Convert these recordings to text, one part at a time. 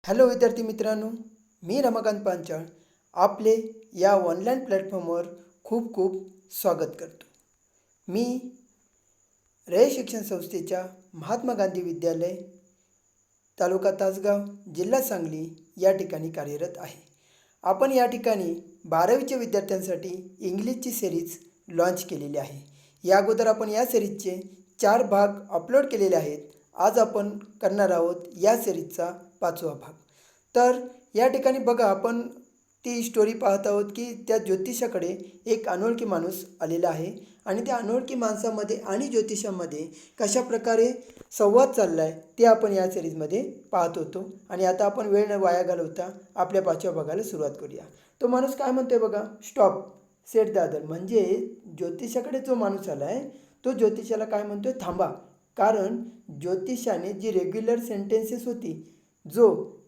Hello विद्यार्थी मित्रांनो, मी रमाकांत पांचाळ आपले या ऑनलाईन प्लॅटफॉर्मवर खूप खूप स्वागत करतो. मी रे शिक्षण संस्थेच्या महात्मा गांधी विद्यालय तालुका तासगाव जिल्हा सांगली या ठिकाणी कार्यरत आहे. आपण या ठिकाणी 12वीच्या विद्यार्थ्यांसाठी इंग्लिशची सिरीज लॉन्च केलेली आहे. या अगोदर आपण या सिरीजचे 4 भाग अपलोड केलेले आहेत. आज आपण करणार आहोत या सिरीजचा 5वा भाग. तर या ठिकाणी बघा, आपण ती स्टोरी पाहत आहोत की त्या ज्योतिषाकडे एक अनोळखी माणूस आलेला आहे आणि त्या अनोळखी माणसामध्ये आणि ज्योतिषामध्ये कशा प्रकारे संवाद चालला आहे ते आपण या सिरीजमध्ये पाहत होतो. आणि आता आपण वेळ न वाया घालवता आपल्या 5व्या भागाला सुरुवात करूया. तो माणूस काय म्हणतोय बघा, स्टॉप सेट द अदर. म्हणजे ज्योतिषाकडे जो माणूस आला आहे तो ज्योतिषाला काय म्हणतोय, थांबा. कारण ज्योतिषाने जी रेग्युलर सेंटेन्सेस होती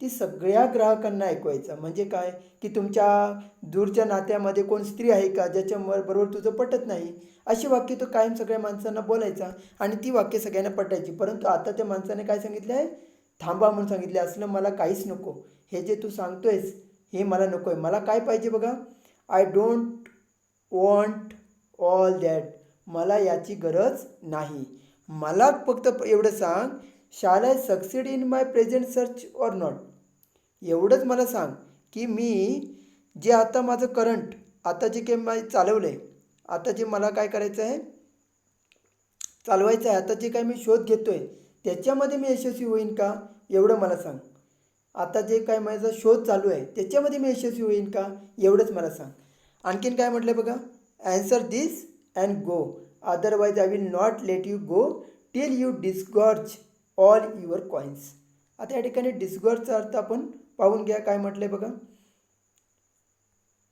ती सगळ्या ग्राहकांना ऐकवायचा. म्हणजे काय की तुमच्या दूरच्या नात्यामध्ये कोण स्त्री आहे का ज्याच्याबरोबर तुझं पटत नाही, अशी वाक्य तो कायम सगळ्या माणसांना बोलायचा आणि ती वाक्य सगळ्यांना पटायची. परंतु आता त्या माणसाने काय सांगितलं आहे, थांबा म्हणून सांगितले. असलं मला काहीच नको, हे जे तू सांगतोयस हे मला नको आहे. मला काय पाहिजे बघा, I don't want all that. मला याची गरज नाही. मला फक्त एवढं सांग, shall I succeed in my present search or not. एवढंच मला सांग की मी जे आता माझं करंट आता जे काही मी चालवलं आहे, आता जे मला काय करायचं आहे, चालवायचं आहे, आता जे काय मी शोध घेतो आहे त्याच्यामध्ये मी यशस्वी होईन का, एवढं मला सांग. आता जे काय माझा शोध चालू आहे त्याच्यामध्ये मी यशस्वी होईन का, एवढंच मला सांग. आणखीन काय म्हटलं बघा, answer this and go, otherwise I will not let you go till you disgorge all your coins. आता या ठिकाणी डिस्गॉर्जचा अर्थ आपण पाहून घ्या. काय म्हटलं आहे बघा,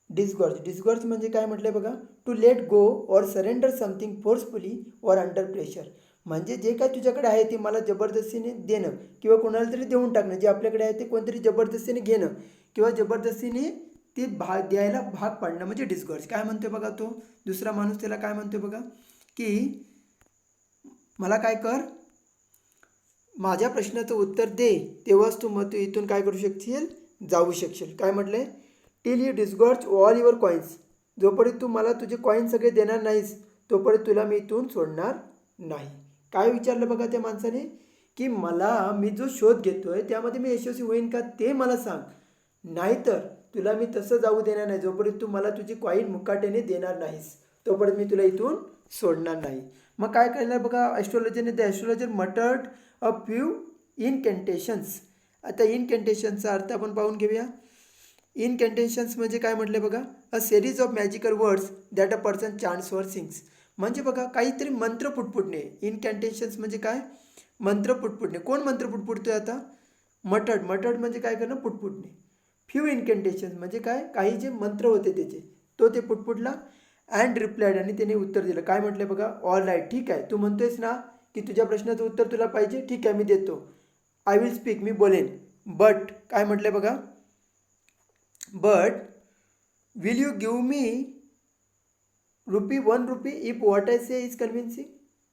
डिस्गॉर्ज म्हणजे काय म्हटलं आहे बघा, to let go or surrender something forcefully or under pressure. म्हणजे जे काय तुझ्याकडे आहे ते मला जबरदस्तीने देणं किंवा कोणाला तरी देऊन टाकणं. जे आपल्याकडे आहे ते कोणतरी जबरदस्तीने घेणं किंवा जबरदस्तीने ती द्यायला भाग पाडणं म्हणजे डिस्गॉर्ज. काय म्हणतोय बघा, तो दुसरा माणूस त्याला काय म्हणतोय बघा की मला काय कर, माझ्या प्रश्नाचं उत्तर दे, तेव्हाच तू इथून काय करू शकशील, जाऊ शकशील. काय म्हटलंय, till you disgorge all your coins. जोपर्यंत तू मला तुझे कॉईन सगळे देणार नाहीस तोपर्यंत तुला मी इथून सोडणार नाही. काय विचारलं बघा त्या माणसाने की मी जो शोध घेतोय त्यामध्ये मी यशस्वी होईन का ते मला सांग, नाहीतर तुला मी तसं जाऊ देणार नाही. जोपर्यंत तू मला तुझी कॉईन मुकाट्याने देणार नाहीस तोपर्यंत मी तुला इथून सोडणार नाही. मग काय केलं बघा, ॲस्ट्रॉलॉजरने the astrologer muttered a few incantations. आता इनकॅन्टेशनचा अर्थ आपण पाहून घेऊया. इनकॅन्टेशन्स म्हणजे काय म्हटलं बघा, अ series of magical words that a person chants for sings. म्हणजे बघा काहीतरी मंत्र पुटपुटणे. इनकॅन्टेशन्स म्हणजे काय, मंत्र पुटपुटणे. कोण मंत्र पुटपुटतोय आता, मटर्ड म्हणजे काय करणं, पुटपुटणे. फ्यू इनकॅन्टेशन्स म्हणजे काय, काही जे मंत्र होते त्याचे ते पुटपुटला. अँड रिप्लायड, आणि त्याने उत्तर दिलं. काय म्हटलं बघा, ऑल राईट, ठीक आहे, तू म्हणतोयस ना की तुझ्या प्रश्नाचं उत्तर तुला पाहिजे, ठीक आहे मी देतो. आय विल स्पीक, मी बोलेन. बट काय म्हटलं बघा, but will you give me ₹1 if what I say is convincing.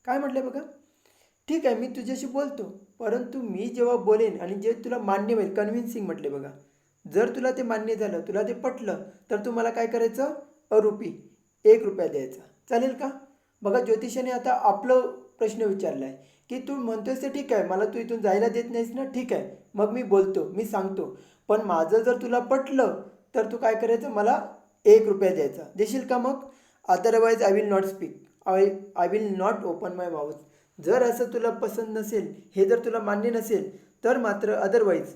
काय म्हटलं बघा, ठीक आहे मी तुझ्याशी बोलतो, परंतु मी जेव्हा बोलेन आणि जे तुला मान्य होईल, कन्व्हिन्सिंग म्हटले बघा, जर तुला ते मान्य झालं, तुला ते पटलं, तर तू मला काय करायचं, ₹1 द्यायचा. चालेल का. बघा ज्योतिषाने आता आपलं प्रश्न विचारला आहे की तू म्हणतोयस ते ठीक आहे, मला तू इथून जायला देत नाहीस ना, ठीक आहे, मग मी बोलतो, मी सांगतो, पण माझं जर तुला पटलं तर तू काय करायचं, मला ₹1 द्यायचा. देशील का मग, otherwise I will not speak, I will not open my mouth. जर असं तुला पसंत नसेल, हे जर तुला मान्य नसेल तर मात्र, अदरवाईज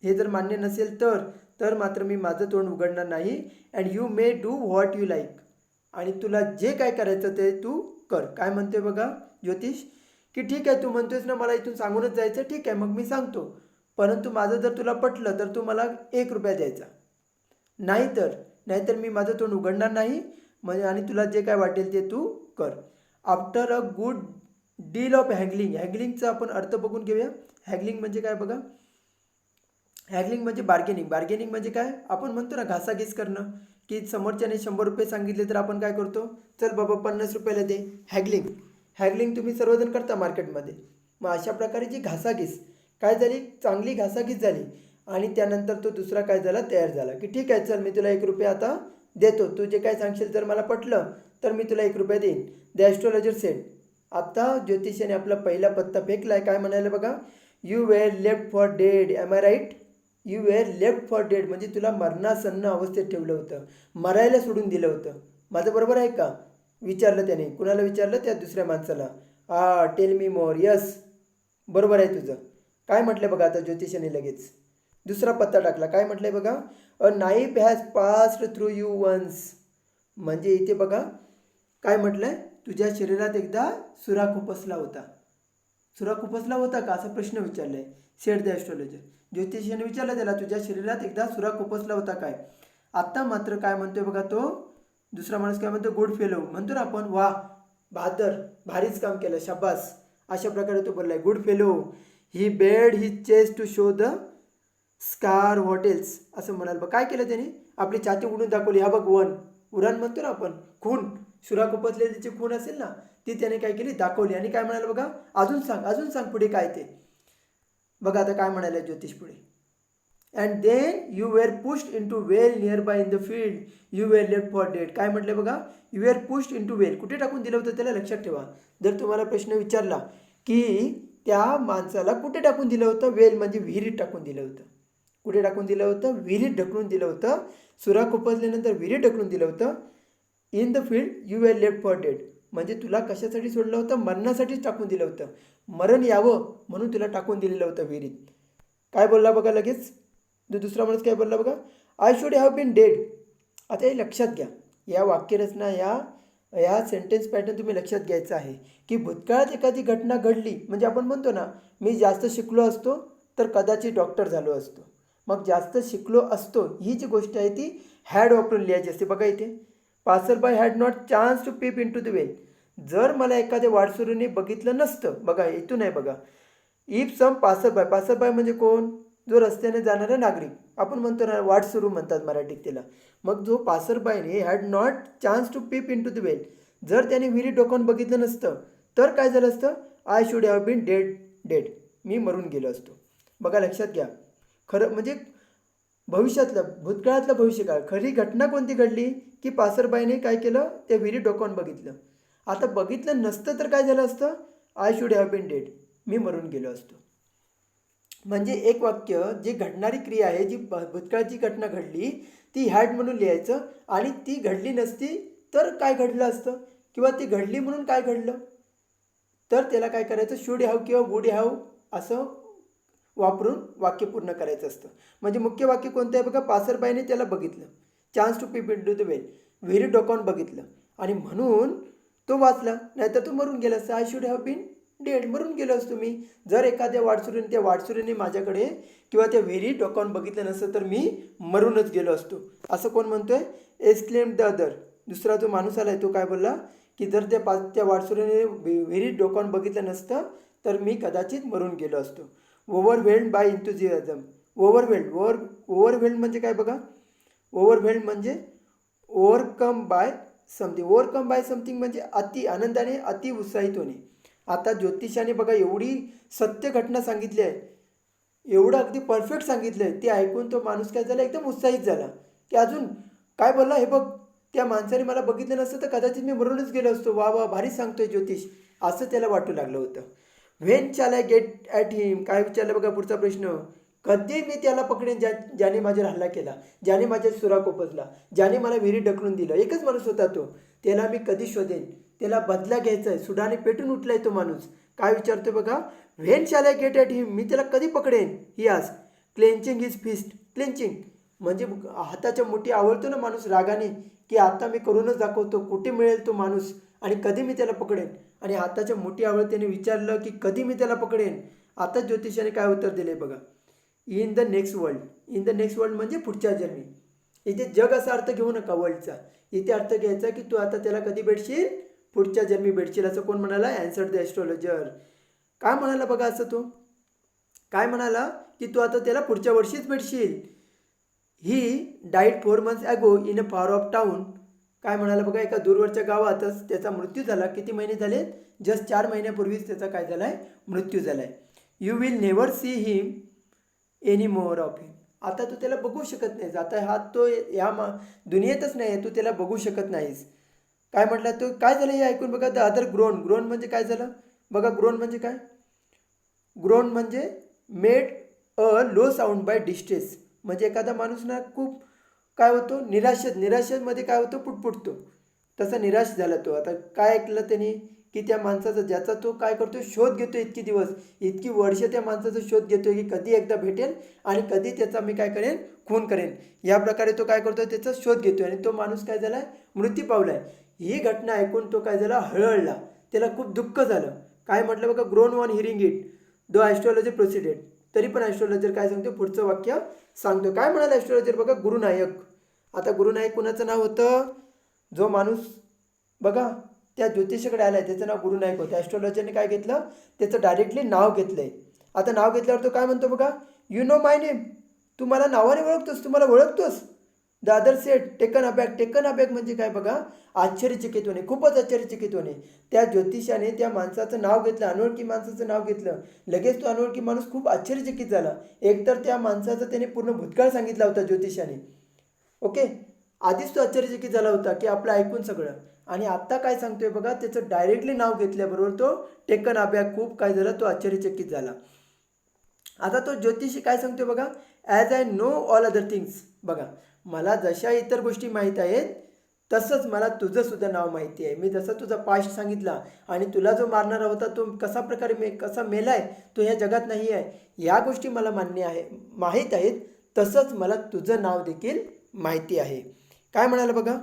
हे जर मान्य नसेल तर मात्र मी माझं तोंड उघडणार नाही. And you may do what you like, आणि तुला जे काय करायचं ते तू कर. काय म्हणतोय बघा ज्योतिष की ठीक आहे, तू म्हणतोयस ना मला इथून सांगूनच जायचं, ठीक आहे मग मी सांगतो, परंतु माझं जर तुला पटलं तर तू मला ₹1 द्यायचा, नाहीतर मी माझं तोंड उघडणार नाही. म्हणजे आणि तुला जे काय वाटेल ते तू कर. After a good deal of haggling. हॅगलिंगचा आपण अर्थ बघून घेऊया. हॅगलिंग म्हणजे काय बघा, हॅगलिंग म्हणजे बार्गेनिंग म्हणजे काय, आपण म्हणतो ना घासाघीस करणं, की समोरच्याने ₹100 सांगितले तर आपण काय करतो, चल बाबा ₹50 दे. हॅगलिंग तुम्ही सर्वजण करता मार्केटमध्ये. मग अशा प्रकारे जी घासाघीस काय झाली, चांगली घासाघीस झाली आणि त्यानंतर तो दुसरा काय झाला तयार झाला की ठीक आहे चल मी तुला 1 रुपया आता देतो, तू जे काय सांगशील जर मला पटलं तर मी तुला 1 रुपया देईन. The astrologer said. आता ज्योतिषाने आपला पहिला पत्ता फेकलाय. काय म्हणाले बघा, you were left for dead. Am I right? You were left for dead म्हणजे तुला मरणासन्न अवस्थेत ठेवलं होतं, मरायला सोडून दिलं होतं. माझं बरोबर आहे का? विचारलं त्याने. कुणाला विचारलं? त्या दुसऱ्या माणसाला. टेल मी मोर. यस, बरोबर आहे तुझं. काय म्हटलं बघा आता ज्योतिषाने लगेच दुसरा पत्ता टाकला. काय म्हटलंय बघा, a knife has passed through you once. म्हणजे इथे बघा काय म्हटलंय, तुझ्या शरीरात एकदा सुरा खुपसला होता. सुरा खुपसला होता का असा प्रश्न विचारलाय सेड द ॲस्ट्रॉलॉजर. ज्योतिषाने विचारलं त्याला, तुझ्या शरीरात एकदा सुरा खुपसला होता काय? आता मात्र काय म्हणतोय बघा तो दुसरा माणूस, काय म्हणतो, गुड फेलो. म्हणतो ना आपण, वा बहादर, भारीच काम केलं, शाबास, अशा प्रकारे तो बोललाय. Good fellow. He bared he chest to show the scar hotels. असं म्हणाल बघ. काय केलं त्याने? आपली छाती उडून दाखवली. हा बघ वन, उरण म्हणतो ना आपण, खून, सुरा खुपसलेली जी खून असेल ना ती त्याने काय केली, दाखवली. आणि काय म्हणाल बघा, अजून सांग, अजून सांग पुढे काय ते बघा. आता काय म्हणाले ज्योतिष पुढे, and then you were pushed into well nearby in the field you were left for dead. काय म्हटलं बघा, you were pushed into well. कुठे टाकून दिलं होतं त्याला? लक्षात ठेवा. जर तुम्हाला प्रश्न विचारला की त्या माणसाला कुठे टाकून दिलं होतं, वेल म्हणजे विहिरीत टाकून दिलं होतं. कुठे टाकून दिलं होतं? विहिरीत ढकलून दिलं होतं. सुरा खुपसल्यानंतर विहिरीत ढकलून दिलं होतं. In the field you were left for dead म्हणजे तुला कशासाठी सोडलं होतं? मरणासाठीच टाकून दिलं होतं. मरण यावं म्हणून तुला टाकून दिलेलं होतं विहिरीत. काय बोलला बघा लगेच दुसरा माणूस, काय बोलला बघा, I should have been dead. आता हे लक्षात घ्या, या वाक्यरचना या सेंटेन्स पॅटर्न तुम्ही लक्षात घ्यायचं आहे की भूतकाळात एखादी घटना घडली म्हणजे आपण म्हणतो ना, मी जास्त शिकलो असतो तर कदाचित डॉक्टर झालो असतो. मग जास्त शिकलो असतो ही जी गोष्ट आहे ती हॅड वापरून लिहायची असते. बघा इथे, passer by had not chance to peep into the well. जर मला एखाद्या वाटसरूने बघितलं नसतं, बघा इथून आहे बघा, इफ सम पासर बाय म्हणजे कोण? जो रस्त्याने जाणारा नागरिक, आपण म्हणतो ना वाटसरू म्हणतात मराठीत त्याला. मग जो पासर बायने had not chance to peep into the well, जर त्याने विहिरीत डोकावून बघितलं नसतं तर काय झालं असतं? I should have been dead. मी मरून गेलो असतो. बघा लक्षात घ्या, खरं म्हणजे भविष्यातलं, भूतकाळातलं भविष्यकाळ, खरी घटना कोणती घडली की पासरबाईने काय केलं, त्या विहिरीत डोकावून बघितलं. आता बघितलं नसतं तर काय झालं असतं? I should have been dead. मी मरून गेलो असतो. म्हणजे एक वाक्य, जी घडणारी क्रिया आहे, जी भूतकाळाची घटना घडली ती हॅड म्हणून लिहायचं, आणि ती घडली नसती तर काय घडलं असतं, किंवा ती घडली म्हणून काय घडलं तर त्याला काय करायचं, शुड हॅव किंवा वुड हॅव असं वापरून वाक्य पूर्ण करायचं असतं. म्हणजे मुख्य वाक्य कोणतं आहे बघा, पासरबाईने त्याला बघितलं, chance to peep into the well, विहिरीत डोकावून बघितलं आणि म्हणून तो वाचला, नाहीतर तो मरून गेला असता. I should have been dead, मरून गेलो असतो मी. जर एखाद्या वाटसुरीने त्या वाटसुरीने माझ्याकडे किंवा त्या विहिरीत डोकावून बघितलं नसतं तर मी मरूनच गेलो असतो. असं कोण म्हणतोय? Exclaimed the other. दुसरा जो माणूस आलाय तो काय बोलला की जर त्या वाटसुरीने विहिरीत डोकावून बघितलं नसतं तर मी कदाचित मरून गेलो असतो. ओव्हरवेल्ड बाय इंथुझियाझम. ओव्हरवेल्ड म्हणजे काय बघा, ओव्हरवेल्ड म्हणजे overcome by something. Overcome by something म्हणजे अति आनंदाने, अति उत्साहित होणे. आता ज्योतिषाने बघा एवढी सत्य घटना सांगितली आहे, एवढं अगदी परफेक्ट सांगितलं आहे, ते ऐकून तो माणूस काय झाला, एकदम उत्साहित झाला की अजून काय बोलला, हे बघ त्या माणसाने मला बघितलं नसतं तर कदाचित मी मरूनच गेलो असतो. वा वा, भारी सांगतोय ज्योतिष, असं त्याला वाटू लागलं होतं. When shall I get at him. काय विचारलं बघा पुढचा प्रश्न, कधी मी त्याला पकडेन ज्याने माझ्यावर हल्ला केला, ज्याने माझ्या सुरा कोपसला, ज्याने मला विहिरीत ढकलून दिलं. एकच माणूस होता तो, त्याला मी कधी शोधेन, त्याला बदला घ्यायचा आहे. सुडाने पेटून उठलाय तो माणूस. काय विचारतोय बघा, when shall I get at him, मी त्याला कधी पकडेन. ही आज क्लेंचिंग हिज फिस्ट. क्लेंचिंग म्हणजे हाताच्या मुठी आवळतो ना माणूस रागाने, की आता मी करूनच दाखवतो, कुठे मिळेल तो माणूस आणि कधी मी त्याला पकडेन. आणि हाताच्या मुठी आवळ त्याने विचारलं की कधी मी त्याला पकडेन. आता ज्योतिषाने काय उत्तर दिले बघा, in the next world. In the next world म्हणजे पुढच्या जन्मी. इथे जग असा अर्थ घेऊ नका वर्ल्डचा, इथे अर्थ घ्यायचा की तू आता त्याला कधी भेटशील, पुढच्या जन्मी भेटशील. असं कोण म्हणाला? ॲन्सर्ड द ॲस्ट्रॉलॉजर. काय म्हणाला बघा असं तो, काय म्हणाला की तू आता त्याला पुढच्या वर्षीच भेटशील. ही डाईड 4 months ॲगो इन अ फार ऑफ टाऊन. काय म्हणाला बघा, एका दूरवरच्या गावातच त्याचा मृत्यू झाला. किती महिने झाले? जस्ट 4 महिन्यापूर्वीच त्याचा काय झालाय, मृत्यू झालाय. You will never see him any more of him. आता तू त्याला बघू शकत नाहीस. आता हा तो दुनियेतच नाही आहे, तू त्याला बघू शकत नाहीस. काय म्हटलं तो काय झालं हे ऐकून बघा. The other grown. ग्रोन म्हणजे काय झालं बघा. ग्रोन म्हणजे काय. ग्रोन म्हणजे made a low sound by distress. म्हणजे एखादा माणूस ना खूप काय होतो निराशेमध्ये काय होतो पुटपुटतो. तसा निराश झाला तो. आता काय ऐकलं त्याने की त्या माणसाचा ज्याचा तो काय करतो शोध घेतो इतकी दिवस इतकी वर्ष त्या माणसाचा शोध घेतोय की कधी एकदा भेटेल आणि कधी त्याचा मी काय करेन खून करेन. या प्रकारे तो काय करतो त्याचा शोध घेतोय आणि तो माणूस काय झालाय मृत्यू पावलाय. ही घटना ऐकून तो काय झाला हळहळला. त्याला खूप दुःख झालं. काय म्हटलं बघा. Groan on hearing it the astrologer proceeded. तरी पण ॲस्ट्रॉलॉजर काय सांगतो पुढचं वाक्य सांगतो. काय म्हणाल ॲस्ट्रॉलॉजर बघा. गुरुनायक. आता गुरुनायक कुणाचं नाव होतं. जो माणूस बघा त्या ज्योतिषाकडे आलाय त्याचं नाव गुरुनायक होतं. ॲस्ट्रॉलॉजरने काय घेतलं त्याचं डायरेक्टली नाव घेतलंय. आता नाव घेतल्यावर तो काय म्हणतो बघा. You know my name. तू मला नावाने ओळखतोस. तू मला ओळखतोस. The other said taken aback. Taken aback म्हणजे काय बघा. आश्चर्यचकित होणे. खूपच आश्चर्यचकित होणे. त्या ज्योतिषाने त्या माणसाचं नाव घेतलं. अनोळखी माणसाचं नाव घेतलं. लगेच तो अनोळखी माणूस खूप आश्चर्यचकित झाला. एकतर त्या माणसाचा त्याने पूर्ण भूतकाळ सांगितला होता ज्योतिषाने. ओके. आधीच तो आश्चर्यचकित झाला होता की आपलं ऐकून सगळं. आणि आत्ता काय सांगतोय बघा. त्याचं डायरेक्टली नाव घेतल्याबरोबर तो टेकन अबॅक खूप काय झाला तो आश्चर्यचकित झाला. आता तो ज्योतिषी काय सांगतोय बघा. As I know all other things. बघा मला जशा इतर गोष्टी माहीत आहेत तसंच मला तुझं सुद्धा नाव माहिती आहे. मी जसं तुझा पास्ट सांगितला आणि तुला जो मारणारा होता तो कसा प्रकारे कसा मेलाय तो ह्या जगात नाही आहे या गोष्टी मला माहीत आहेत. तसंच मला तुझं नाव देखील माहिती आहे. काय म्हणाला बघा.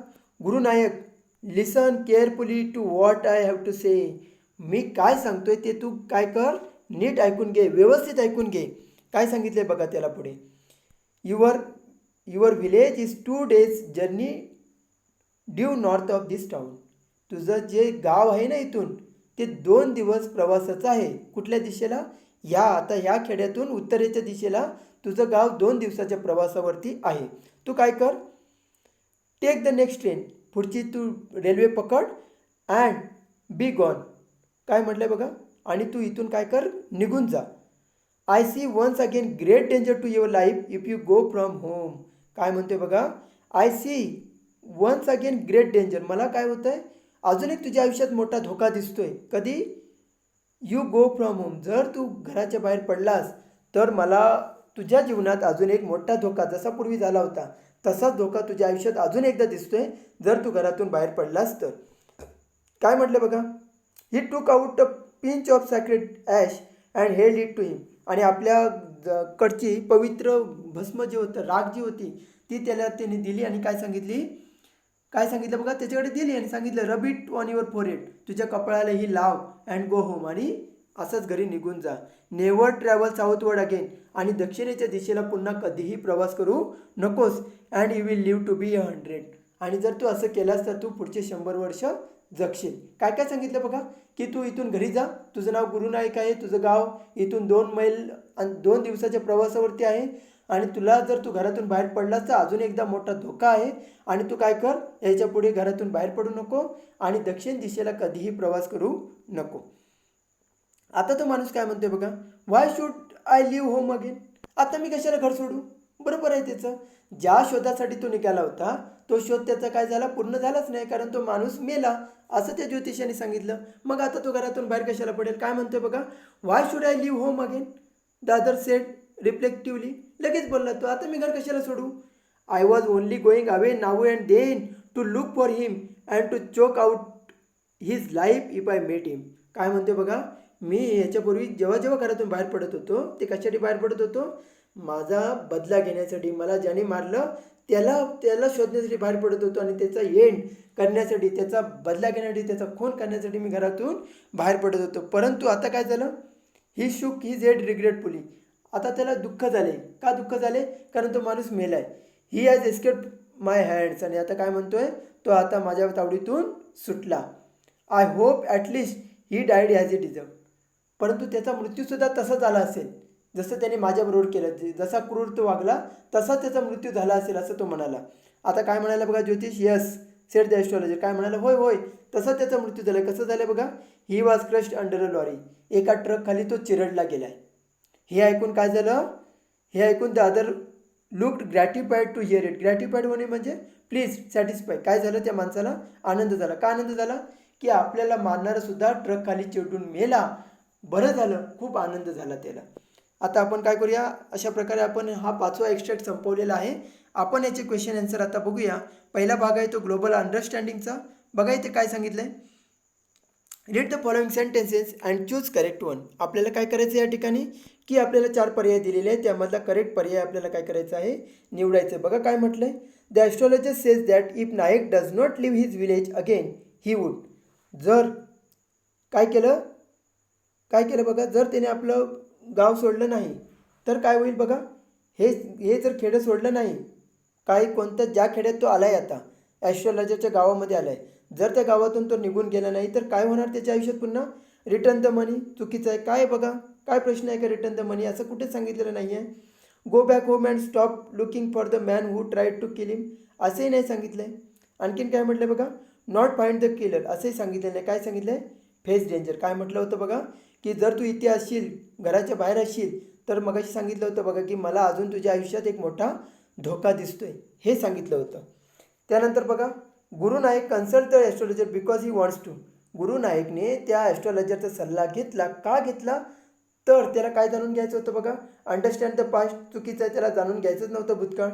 Guru Nayak listen carefully to what I have to say. मी काय सांगतोय ते तू काय कर नीट ऐकून घे. व्यवस्थित ऐकून घे. काय सांगितलंय बघा त्याला पुढे. Your village is 2 days journey due north of this town. तुझं जे गाव आहे ना इथून ते 2 दिवस प्रवासाचं आहे. कुठल्या दिशेला. आता ह्या खेड्यातून उत्तरेच्या दिशेला तुझं गाव 2 दिवसाच्या प्रवासावरती आहे. तू काय कर टेक द नेक्स्ट ट्रेन. पुढची तू रेल्वे पकड अँड बी गॉन. काय म्हटलंय बघा. आणि तू इथून काय कर निघून जा. I see once again great danger to your life if you go from home. काय म्हणतोय बघा. I see once again great danger. मला काय होतं आहे अजून एक तुझ्या आयुष्यात मोठा धोका दिसतोय. कधी. You go from home. जर तू घराच्या बाहेर पडलास तर मला तुझ्या जीवनात अजून एक मोठा धोका जसा पूर्वी झाला होता तसाच धोका तुझ्या आयुष्यात अजून एकदा दिसतोय जर तू घरातून बाहेर पडलास तर. काय म्हटलं बघा. He took out a pinch of sacred ash and held it to him. आणि आपल्या कडची पवित्र भस्म जे होतं राग जी होती ती त्याने दिली आणि काय सांगितलं बघा त्याच्याकडे दिली आणि सांगितलं rub it on your forehead. तुझ्या कपाळाला ही लाव अँड गो होम. आणि असंच घरी निघून जा. Never travel southward again. आणि दक्षिणेच्या दिशेला पुन्हा कधीही प्रवास करू नकोस. And you will live to be 100. आणि जर तू असं केलास तर तू पुढचे 100 वर्ष जगशील. काय काय सांगितलं बघा की तू इथून घरी जा. तुझं नाव गुरुनायक आहे. तुझं गाव इथून 2 मैल आणि 2 दिवसाच्या प्रवासावरती आहे. आणि तुला जर तू घरातून बाहेर पडलास तर अजून एकदा मोठा धोका आहे. आणि तू काय कर याच्या पुढे घरातून बाहेर पडू नको आणि दक्षिण दिशेला कधीही प्रवास करू नको. आता तो माणूस काय म्हणतोय बघा. Why should I leave home again. आता मी कशाला घर सोडू. बरोबर आहे त्याचं. ज्या शोधासाठी तो निघाला होता तो शोध त्याचा काय झाला पूर्ण झालाच नाही कारण तो माणूस मेला असं त्या ज्योतिषाने सांगितलं. मग आता तो घरातून बाहेर कशाला पडेल. काय म्हणतोय बघा. Why should I leave home again the other said reflectively. लगेच बोलला तो. आता मी घर कशाला सोडू. I was only going away now and then to look for him and to choke out his life if I met him. काय म्हणते बघा. मी ह्याच्यापूर्वी जेव्हा घरातून बाहेर पडत होतो ते कशासाठी बाहेर पडत होतो. माझा बदला घेण्यासाठी. मला ज्याने मारलं त्याला शोधण्यासाठी बाहेर पडत होतो आणि त्याचा एंड करण्यासाठी त्याचा बदला घेण्यासाठी त्याचा खून करण्यासाठी मी घरातून बाहेर पडत होतो. परंतु आता काय झालं. ही शूक हिज हेड रिग्रेटफुली. आता त्याला दुःख झाले. का दुःख झाले कारण तो माणूस मेलाय. He has escaped my hands. आणि आता काय म्हणतोय तो आता माझ्या तावडीतून सुटला. I hope at least he died as it deserve. परंतु त्याचा मृत्यूसुद्धा तसाच झाला असेल जसं त्याने माझ्याबरोबर केलं. जसा क्रूर तो वागला तसा त्याचा मृत्यू झाला असेल असं तो म्हणाला. आता काय म्हणाला बघा ज्योतिष. Yes sed the astrologer. काय म्हणाला. होय होय तसा त्याचा मृत्यू झाला. कसं झालं बघा. He was crushed under a lorry. एका ट्रक खाली तो चिरडला गेलाय. हे ऐकून काय झालं. हे ऐकून the other looked gratified to hear it. Gratified होणे म्हणजे प्लीज, सॅटिस्फाय. काय झालं, त्या माणसाला आनंद झाला. का आनंद झाला? की आपल्याला मारणारा सुद्धा ट्रक खाली चिरडून मेला. बरं झालं, खूप आनंद झाला त्याला. आता आपण काय करूया, अशा प्रकारे आपण हा 5वा एक्स्ट्रॅक्ट संपवलेला आहे. आपण याचे क्वेश्चन आन्सर आता बघूया. पहिला भाग आहे तो ग्लोबल अंडरस्टँडिंगचा. बघा इथे काय सांगितलंय. Read the following sentences and choose correct one. आपल्याला काय करायचं या ठिकाणी, की आपल्याला 4 पर्याय दिलेले आहेत, त्यामधला करेक्ट पर्याय आपल्याला काय करायचा आहे, निवडायचं. बघा काय म्हटलंय. The astrologer says that if Nayak does not leave his village again he would. जर काय केलं, बघा, जर त्याने आपलं गाव सोडलं नाही तर काय होईल बघा. हे जर खेडं सोडलं नाही, काय कोणत्या ज्या खेड्यात तो आलाय, आता ॲस्ट्रॉलॉजरच्या गावामध्ये आलाय, जर त्या गावातून तो निघून गेला नाही तर काय होणार त्याच्या आयुष्यात पुन्हा. रिटर्न द मनी चुकीचं आहे. काय बघा, काय प्रश्न आहे का रिटर्न द मनी, असं कुठेच सांगितलेलं नाही आहे. Go back home and stop looking for the man who tried to kill him, असंही नाही सांगितलं आहे. आणखीन काय म्हटलं बघा, नॉट फाइंड द किलर, असंही सांगितलं नाही. काय सांगितलं आहे, फेस डेंजर. काय म्हटलं होतं बघा, की जर तू इथे असशील, घराच्या बाहेर असशील, तर मगाशी सांगितलं होतं बघा, की मला अजून तुझ्या आयुष्यात एक मोठा धोका दिसतोय, हे सांगितलं होतं. त्यानंतर बघा, Guru Nayak consult the astrologer because he wants to. Guru नायकने त्या ॲस्ट्रॉलॉजरचा सल्ला घेतला. का घेतला, तर त्याला काय जाणून घ्यायचं होतं बघा. अंडरस्टँड द पास्ट, चुकीचं आहे, त्याला जाणून घ्यायचंच नव्हतं भूतकाळ.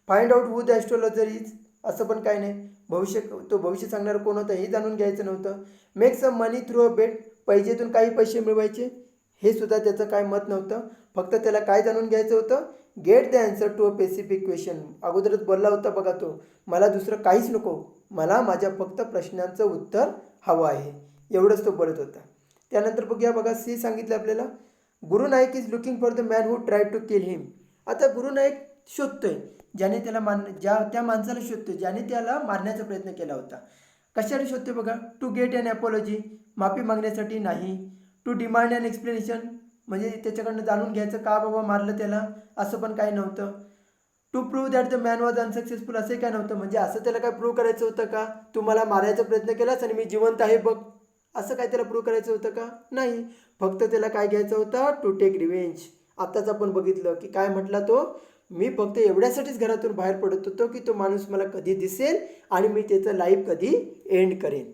Find out who the astrologer is, असं पण काय नाही. भविष्य सांगणारं कोण होतं हे जाणून घ्यायचं नव्हतं. Make some money through a बेट, पैजेतून काही पैसे मिळवायचे, हे सुद्धा त्याचं काय मत नव्हतं. फक्त त्याला काय जाणून घ्यायचं होतं, get the answer to a specific question. अगोदरच बोलला होता बघा तो, मला दुसरं काहीच नको, मला माझ्या फक्त प्रश्नांचं उत्तर हवं आहे, एवढंच तो बोलत होता. त्यानंतर बघूया बघा, सी सांगितलं आपल्याला. Guru Nayak is looking for the man who try to kill him. आता गुरु नायक शोधतोय, ज्याने त्याला त्या माणसाला शोधतोय ज्याने त्याला मारण्याचा प्रयत्न केला होता. कशासाठी शोधतोय बघा, टू गेट अन अपॉलॉजी, माफी मागण्यासाठी नाही. टू डिमांड अन एक्सप्लेनेशन, म्हणजे त्याच्याकडनं जाणून घ्यायचं का बाबा मारलं त्याला, असं पण काही नव्हतं. To prove that the man was unsuccessful, असंही काय नव्हतं. म्हणजे असं त्याला काय प्रूव्ह करायचं होतं का, तू मला मारायचा प्रयत्न केलास आणि मी जिवंत आहे बघ, असं काय त्याला प्रूव्ह करायचं होतं का, नाही. फक्त त्याला काय घ्यायचं होतं, टू टेक रिव्हेंज. आत्ताच आपण बघितलं की काय म्हटला तो, मी फक्त एवढ्यासाठीच घरातून बाहेर पडत होतो की तो माणूस मला कधी दिसेल आणि मी त्याचं लाईफ कधी एंड करेन.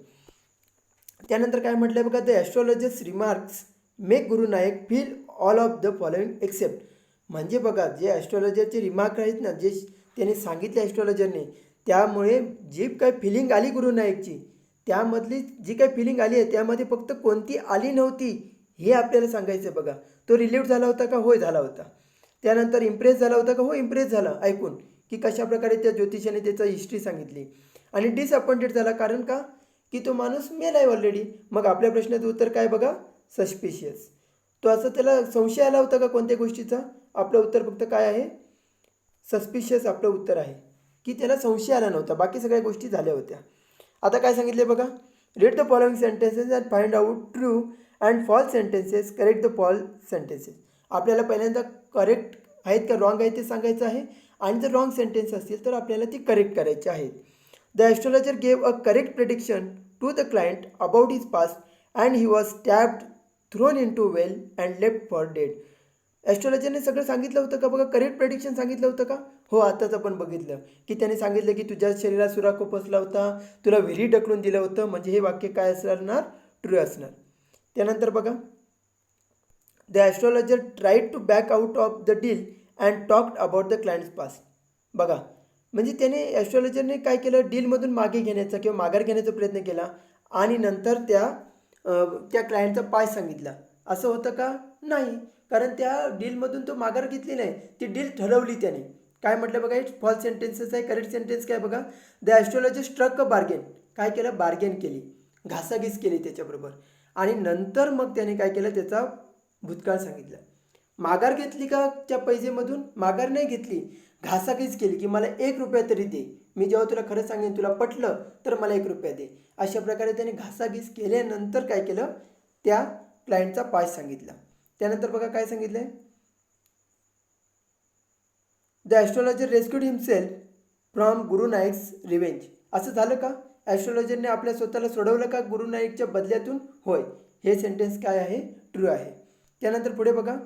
त्यानंतर काय म्हटलं बघा, the astrologers remarks make Guru Nayak feel all of the following except. म्हणजे बघा, जे ॲस्ट्रॉलॉजरचे रिमार्क आहेत ना, जे त्याने सांगितले ॲस्ट्रॉलॉजरने, त्यामुळे जी काय फिलिंग आली गुरु नायकची, त्यामधली जी काही फिलिंग आली आहे त्यामध्ये फक्त कोणती आली नव्हती हे आपल्याला सांगायचं बघा. तो रिलीव्ह झाला होता का, होय झाला होता. त्यानंतर इम्प्रेस झाला होता का, हो इम्प्रेस झाला ऐकून, की कशाप्रकारे त्या ज्योतिषाने त्याचं हिस्ट्री सांगितली. आणि डिसअपॉइंटेड झाला, कारण का, की तो माणूस मेला आहे ऑलरेडी. मग आपल्या प्रश्नाचं उत्तर काय बघा, सस्पिशियस. तो असं त्याला संशय आला होता का कोणत्या गोष्टीचा, आपलं उत्तर फक्त काय आहे, सस्पिशियस आपलं उत्तर आहे, की त्याला संशय आला नव्हता, बाकी सगळ्या गोष्टी झाल्या होत्या. आता काय सांगितले बघा, read the following sentences and find out true and false sentences, correct the false sentences. आपल्याला पहिल्यांदा करेक्ट आहेत का रॉंग आहे ते सांगायचं आहे, आणि जर रॉंग सेंटेन्स असतील तर आपल्याला ती करेक्ट करायची आहेत. The astrologer gave a correct prediction to the client about his past and he was stabbed, thrown into well and left for dead. ॲस्ट्रॉलॉजरने सगळं सांगितलं होतं का बघा, करेक्ट प्रेडिक्शन सांगितलं होतं का, हो. आत्ताच आपण बघितलं की त्याने सांगितलं की तुझ्या शरीरात सुरा खुपसला होता, तुला विहिरी ढकलून दिलं होतं, म्हणजे हे वाक्य काय असणार, ट्रू असणार. त्यानंतर बघा, the astrologer tried to back out of the deal and talked about the client's past. बघा, म्हणजे त्याने ॲस्ट्रॉलॉजरने काय केलं, डीलमधून मागे घेण्याचा किंवा माघार घेण्याचा प्रयत्न केला आणि नंतर त्या क्लायंटचा पाय सांगितला. असं होतं का, नाही. कारण त्या डीलमधून तो माघार घेतली नाही, ती डील ठरवली त्याने. काय म्हटलं बघा, इट फॉल्स सेंटेन्सेस आहे. करेक्ट सेंटेन्स काय बघा, the astrologer struck a bargain. काय केलं, बार्गेन केली, घासाघीस केली त्याच्याबरोबर, आणि नंतर मग त्याने काय केलं, त्याचा भूतकाळ सांगितला. माघार घेतली का त्या पैजेमधून, माघार नाही घेतली, घासाघीस केली की मला 1 रुपया तरी दे, मी जेव्हा तुला खरं सांगेन, तुला पटलं तर मला 1 रुपया दे. अशा प्रकारे त्याने घासाघीस केल्यानंतर काय केलं, त्या क्लायंटचा पाय सांगितला. त्यानंतर बघा काय सांगितलंय, the astrologer rescued himself from Guru Nayaks revenge. असं झालं का, ॲस्ट्रॉलॉजरने आपल्या स्वतःला सोडवलं का गुरु नायकच्या बदल्यातून, होय. हे सेंटेन्स काय आहे, ट्रू आहे. त्यानंतर पुढे बघा,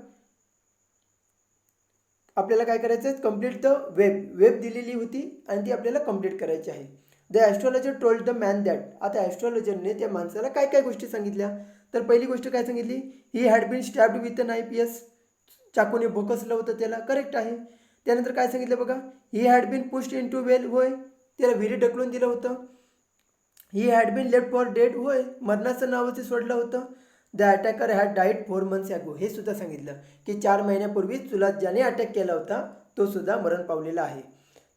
आपल्याला काय करायचं आहे, कम्प्लीट द वेब दिलेली होती आणि ती आपल्याला कम्प्लीट करायची आहे. The astrologer told the man that. आता ॲस्ट्रॉलॉजरने त्या माणसाला काय काय गोष्टी सांगितल्या. तर पहिली गोष्ट काय सांगितली, he had been stabbed with a knife. Yes, चाकूने भोकसलं होतं त्याला, करेक्ट आहे. त्यानंतर काय सांगितलं बघा, he had been pushed into well. होय, त्याला विहिरीत ढकलून दिलं होतं. He had been left for dead. होय, मरणाचं नावाचं सोडलं होतं. The attacker had died 4 months ago. हे सुद्धा सांगितलं की 4 महिन्यापूर्वी तुला ज्याने अटॅक केला होता तो सुद्धा मरण पावलेला आहे.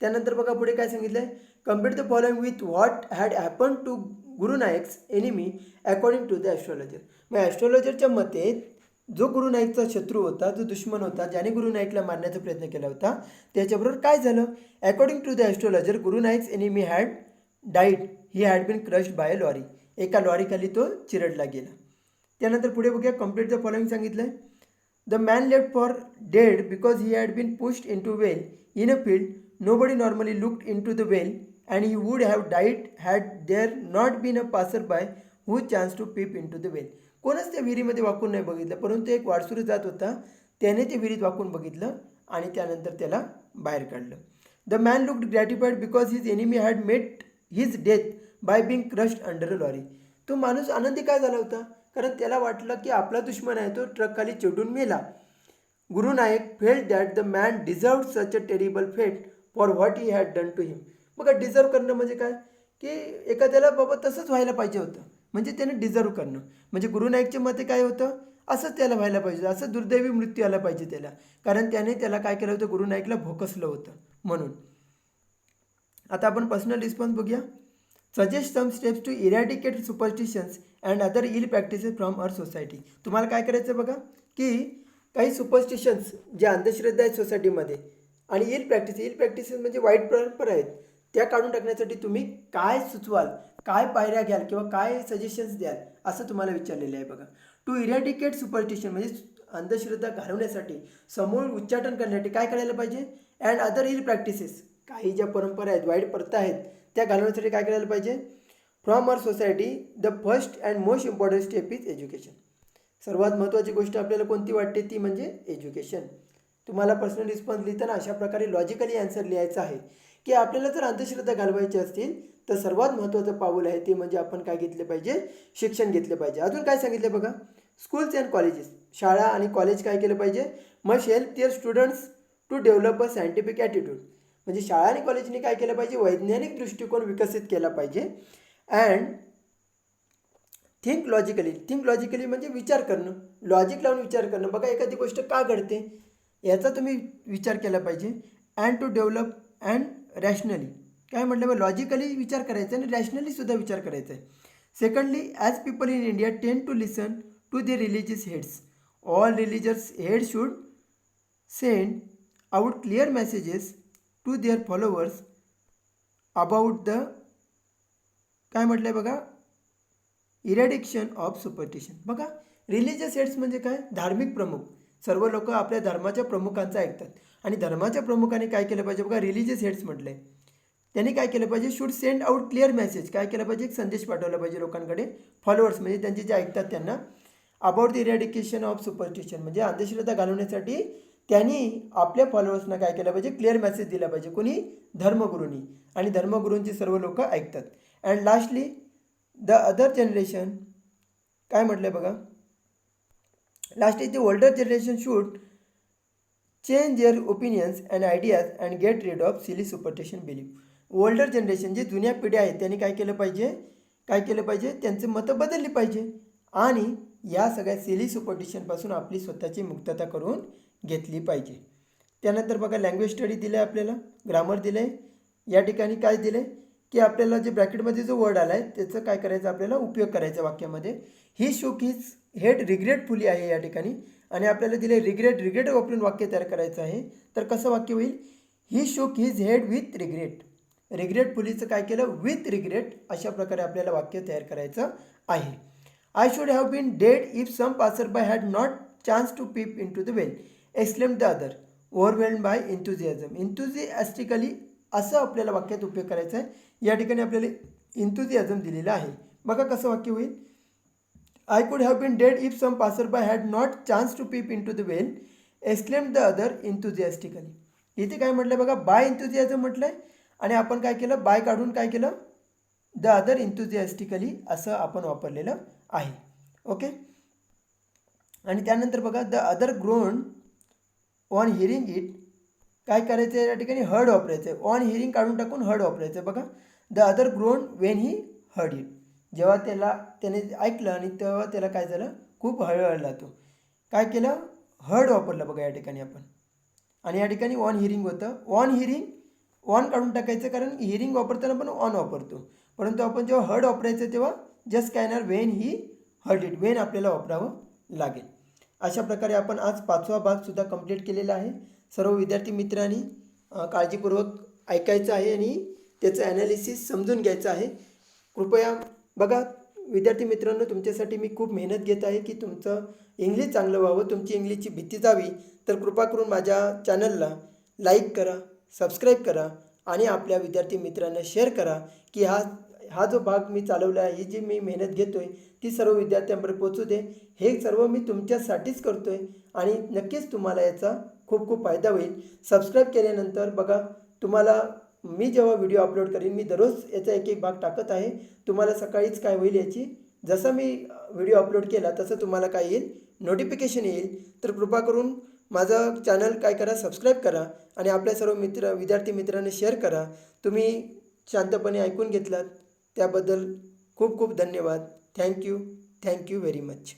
त्यानंतर बघा पुढे काय सांगितलं, complete the following with what had happen to Guru Nayak's enemy according to the astrologer. मग ॲस्ट्रॉलॉजरच्या मते जो गुरु नाईकचा शत्रू होता, जो दुश्मन होता, ज्याने गुरु नाईकला मारण्याचा प्रयत्न केला होता, त्याच्याबरोबर काय झालं. According to the astrologer Guru Naik's enemy had died. He had been crushed by a lorry. एका लॉरीखाली तो चिरडला गेला. त्यानंतर पुढे बघूया, कम्प्लीट द फॉलोइंग सांगितलं आहे. The man left for dead because he had been pushed into well in a field. Nobody normally looked into the well and he would have died had there not been a passer by who chance to peep into the well. कोणच त्या विहिरीमध्ये वाकून नाही बघितलं, परंतु एक वाटसुरू जात होता, त्याने त्या विहिरीत वाकून बघितलं आणि त्यानंतर त्याला बाहेर काढलं. The man looked gratified because his enemy had met his death by being crushed under a lorry. तो माणूस आनंदी काय झाला होता, कारण त्याला वाटलं की आपला दुश्मन आहे तो ट्रकखाली चिडून मेला. Guru Nayak felt that the man deserve such a terrible fate for what he had done to him. बघा, डिझर्व करणं म्हणजे काय, की एखाद्याला बाबा तसंच व्हायला पाहिजे होतं, म्हणजे त्याने डिझर्व करणं. म्हणजे गुरु नाईकच्या मते काय होतं, असंच त्याला व्हायला पाहिजे, असं दुर्दैवी मृत्यू आला पाहिजे त्याला, कारण त्याने त्याला काय केलं होतं, गुरु नाईकला भोकसलं होतं म्हणून. आता आपण पर्सनल रिस्पॉन्स बघूया. Suggest some steps to eradicate superstitions and other ill practices from our society. तुम्हाला काय करायचं बघा, की काही सुपरस्टिशन्स ज्या अंधश्रद्धा आहेत सोसायटीमध्ये आणि इल प्रॅक्टिसेस म्हणजे वाईट परंपरा आहेत, त्या काढून टाकण्यासाठी तुम्ही काय सुचवाल, काय पायऱ्या घ्याल किंवा काय सजेशन्स द्याल, असं तुम्हाला विचारलेलं आहे बघा. टू इरॅडिकेट सुपरस्टिशन म्हणजे अंधश्रद्धा घालवण्यासाठी, समूळ उच्चाटन करण्यासाठी काय करायला पाहिजे. अँड अदर इल प्रॅक्टिसेस, काही ज्या परंपरा आहेत, वाईट प्रथा आहेत, त्या घालवण्यासाठी काय करायला पाहिजे. From our society the first and most important step is education. सर्वात महत्त्वाची गोष्ट आपल्याला कोणती वाटते, ती म्हणजे एज्युकेशन. तुम्हाला पर्सनल रिस्पॉन्स लिहिताना अशा प्रकारे लॉजिकली आन्सर लिहायचं आहे, की आपल्याला जर अंधश्रद्धा घालवायची असतील तर सर्वात महत्त्वाचं पाऊल आहे ते म्हणजे आपण काय घेतले पाहिजे, शिक्षण घेतले पाहिजे. अजून काय सांगितलं बघा, स्कूल्स अँड कॉलेजेस, शाळा आणि कॉलेज काय केलं पाहिजे, must help their students to develop a scientific attitude. म्हणजे शाळा आणि कॉलेजने काय केलं पाहिजे, वैज्ञानिक दृष्टिकोन विकसित केला पाहिजे. अँड थिंक लॉजिकली म्हणजे विचार करणं, लॉजिक लावून विचार करणं. बघा, एखादी गोष्ट का घडते याचा तुम्ही विचार केला पाहिजे. And to develop and rationally, काय म्हटलं मग, लॉजिकली विचार करायचा आणि रॅशनली सुद्धा विचार करायचा आहे. Secondly, as people in India tend to listen to the religious heads, all religious head should send out clear messages to their followers about the, काय म्हटलं आहे बघा, इरॅडिक्शन ऑफ सुपरस्टिशन. बघा, रिलिजियस हेड्स म्हणजे काय, धार्मिक प्रमुख. सर्व लोक आपल्या धर्माच्या प्रमुखांचं ऐकतात आणि धर्माच्या प्रमुखाने काय केलं पाहिजे बघा, रिलिजियस हेड्स म्हटलं आहे, त्यांनी काय केलं पाहिजे, should send out clear message, काय केलं पाहिजे, एक संदेश पाठवला पाहिजे लोकांकडे, फॉलोअर्स म्हणजे त्यांचे जे ऐकतात त्यांना, about the eradication of superstition म्हणजे अंधश्रद्धा घालवण्यासाठी त्यांनी आपल्या फॉलोअर्सना काय केलं पाहिजे, क्लिअर मेसेज दिला पाहिजे. कोणी, धर्मगुरूंनी, आणि धर्मगुरूंची सर्व लोक ऐकतात. And lastly the other generation, काय म्हटलं बघा, last is the older generation should change there opinions and ideas and get rid of silly superstition belief. Older generation जे जुन्या पिढ्या आहेत त्यांनी काय केलं पाहिजे, त्यांचं मतं बदलली पाहिजे आणि या सगळ्या सिली सुपरस्टिशनपासून आपली स्वतःची मुक्तता करून घेतली पाहिजे. त्यानंतर बघा, लँग्वेज स्टडी दिलं आहे आपल्याला, ग्रामर दिलं आहे. या ठिकाणी काय दिलं आहे, की आपल्याला जे ब्रॅकेटमध्ये जो वर्ड आला आहे त्याचं काय करायचं, आपल्याला उपयोग करायचा वाक्यामध्ये. ही शूक हिज हेड रिग्रेटफुली आहे या ठिकाणी, आणि आपल्याला दिले रिग्रेट वापरून वाक्य तयार करायचं आहे. तर कसं वाक्य होईल, ही शूक हिज हेड विथ रिग्रेटफुलीचं काय केलं, विथ रिग्रेट, अशा प्रकारे आपल्याला वाक्य तयार करायचं आहे. I should have been dead if some passer by had not chance to peep into the well, exclaimed the other, overwhelmed by enthusiastically, असं आपल्याला वाक्यात उपयोग करायचा आहे. या ठिकाणी आपल्याला इंथुझियाझम दिलेलं आहे. बघा कसं वाक्य होईल, I could have been dead if some passer by had not chance to peep into the well, exclaim the other enthusiastically. इथे काय म्हटलं बघा, बाय इंथुजियाझम म्हटलं आहे आणि आपण काय केलं, बाय काढून काय केलं, द अदर इंथुजियास्टिकली असं आपण वापरलेलं आहे. ओके. आणि त्यानंतर बघा, the other grown on hearing it, काय करायचं आहे या ठिकाणी, हर्ड वापरायचं आहे. ऑन हिअरिंग काढून टाकून हर्ड वापरायचं आहे. बघा, the other grown when he heard it, जेव्हा त्याने ऐकलं आणि तेव्हा त्याला काय झालं, खूप हळहळला तो. काय केलं, हर्ड वापरलं बघा या ठिकाणी आपण. आणि या ठिकाणी ऑन हिअरिंग होतं. ऑन हिअरिंग ऑन काढून टाकायचं, कारण हिअरिंग वापरताना पण ऑन वापरतो, परंतु आपण जेव्हा हर्ड वापरायचं तेव्हा जस्ट काय येणार, when he heard it, Wien आपल्याला वापरावं लागेल. अशा प्रकारे आपण आज 5वा भागसुद्धा कंप्लीट केलेला आहे. सर्व विद्यार्थी मित्रांनी काळजीपूर्वक ऐकायचं आहे आणि त्याचं ॲनालिसिस समजून घ्यायचं आहे. कृपया बघा विद्यार्थी मित्रांनो, तुमच्यासाठी मी खूप मेहनत घेत आहे की तुमचं इंग्लिश चांगलं व्हावं, तुमची इंग्लिशची भीती जावी. तर कृपा करून माझ्या चॅनलला लाईक करा, सबस्क्राईब करा आणि आपल्या विद्यार्थी मित्रांना शेअर करा की हा जो भाग मी चालवला आहे, ही जी मी मेहनत घेतो आहे ती सर्व विद्यार्थ्यांपर्यंत पोचू दे. हे सर्व मी तुमच्यासाठीच करतो आहे आणि नक्कीच तुम्हाला याचा खूप खूप फायदा होईल. सबस्क्राईब केल्यानंतर बघा, तुम्हाला मी जेव्हा व्हिडिओ अपलोड करीन, मी दररोज याचा एक एक भाग टाकत आहे. तुम्हाला सकाळीच काय होईल याची, जसं मी व्हिडिओ अपलोड केला तसं तुम्हाला काय येईल, नोटिफिकेशन येईल. तर कृपा करून माझं चॅनल काय करा, सबस्क्राईब करा आणि आपल्या सर्व विद्यार्थी मित्रांना शेअर करा. तुम्ही शांतपणे ऐकून घेतलात त्याबद्दल खूप खूप धन्यवाद. Thank you very much.